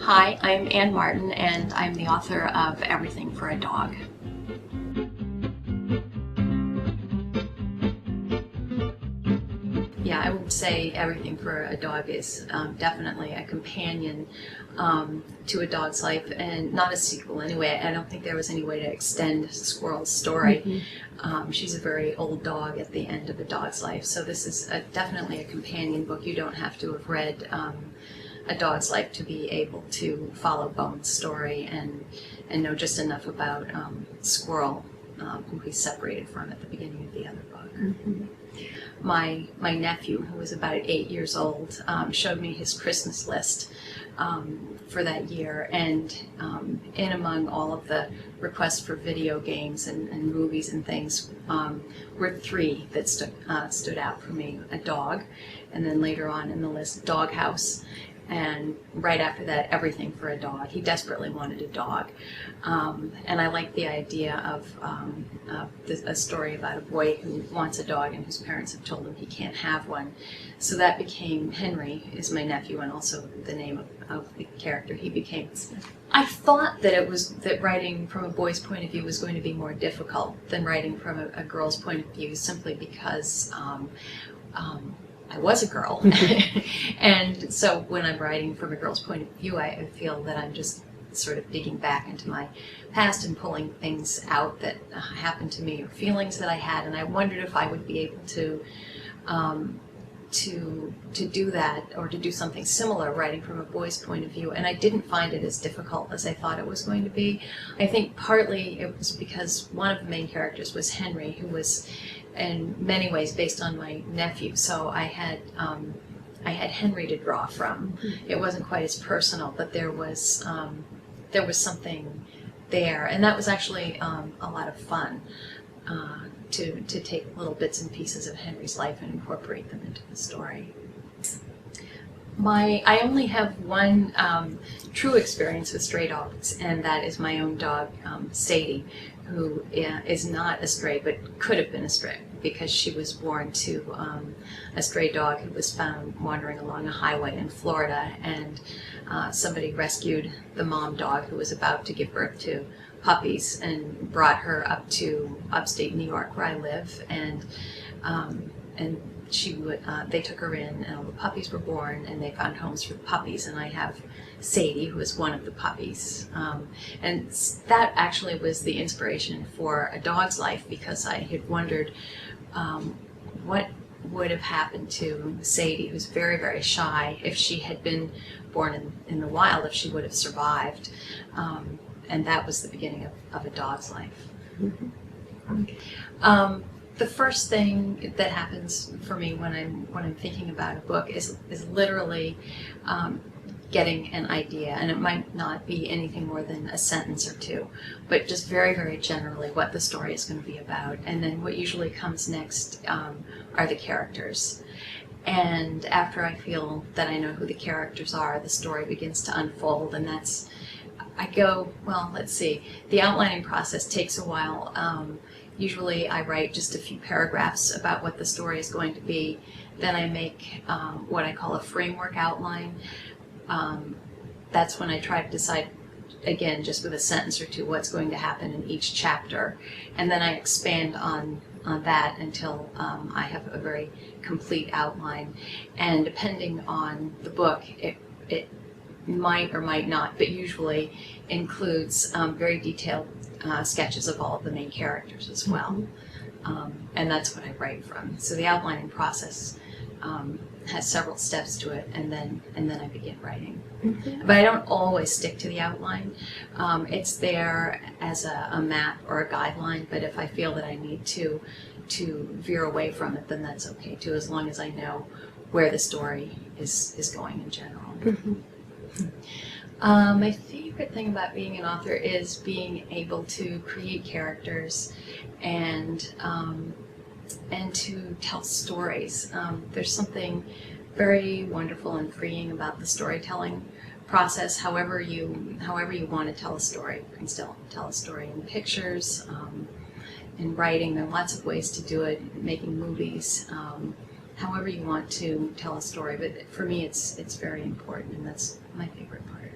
Hi, I'm Ann Martin, and I'm the author of Everything for a Dog. Yeah, I would say Everything for a Dog is definitely a companion to a dog's life, and not a sequel anyway. I don't think there was any way to extend Squirrel's story. She's a very old dog at the end of a dog's life, so this is definitely a companion book. You don't have to have read a dog's life to be able to follow Bone's story and know just enough about Squirrel, who he's separated from at the beginning of the other book. My nephew, who was about 8 years old, showed me his Christmas list for that year, and in among all of the requests for video games and movies and things were three that stood out for me: a dog, and then later on in the list, Doghouse, and right after that, Everything for a Dog. He desperately wanted a dog, and I like the idea of a story about a boy who wants a dog and whose parents have told him he can't have one. So that became Henry, is my nephew, and also the name of the character he became. I thought that writing from a boy's point of view was going to be more difficult than writing from a girl's point of view, simply because I was a girl. And so when I'm writing from a girl's point of view, I feel that I'm just sort of digging back into my past and pulling things out that happened to me, or feelings that I had, and I wondered if I would be able to do that, or to do something similar writing from a boy's point of view, and I didn't find it as difficult as I thought it was going to be. I think partly it was because one of the main characters was Henry, who was in many ways based on my nephew, so I had Henry to draw from. It wasn't quite as personal, but there was something there, and that was actually a lot of fun to take little bits and pieces of Henry's life and incorporate them into the story. I only have one true experience with stray dogs, and that is my own dog, Sadie, who is not a stray, but could have been a stray, because she was born to a stray dog who was found wandering along a highway in Florida, and somebody rescued the mom dog, who was about to give birth to puppies, and brought her up to upstate New York, where I live, and they took her in, and all the puppies were born, and they found homes for the puppies, and I have Sadie, who is one of the puppies. And that actually was the inspiration for A Dog's Life, because I had wondered what would have happened to Sadie, who's very, very shy, if she had been born in the wild, if she would have survived. And that was the beginning of A Dog's Life. The first thing that happens for me when I'm thinking about a book is literally getting an idea, and it might not be anything more than a sentence or two, but just very, very generally what the story is going to be about. And then what usually comes next are the characters. And after I feel that I know who the characters are, the story begins to unfold, and let's see, the outlining process takes a while. Usually I write just a few paragraphs about what the story is going to be. Then I make what I call a framework outline. That's when I try to decide, again, just with a sentence or two, what's going to happen in each chapter. And then I expand on that until I have a very complete outline. And depending on the book, it might or might not, but usually includes very detailed sketches of all of the main characters as well. And that's what I write from. So the outlining process has several steps to it, and then I begin writing. But I don't always stick to the outline. It's there as a map or a guideline, but if I feel that I need to veer away from it, then that's okay too, as long as I know where the story is going in general. My favorite thing about being an author is being able to create characters and to tell stories. There's something very wonderful and freeing about the storytelling process. However you want to tell a story, you can still tell a story in pictures, in writing. There are lots of ways to do it. Making movies. However you want to tell a story, but for me it's very important, and that's my favorite part.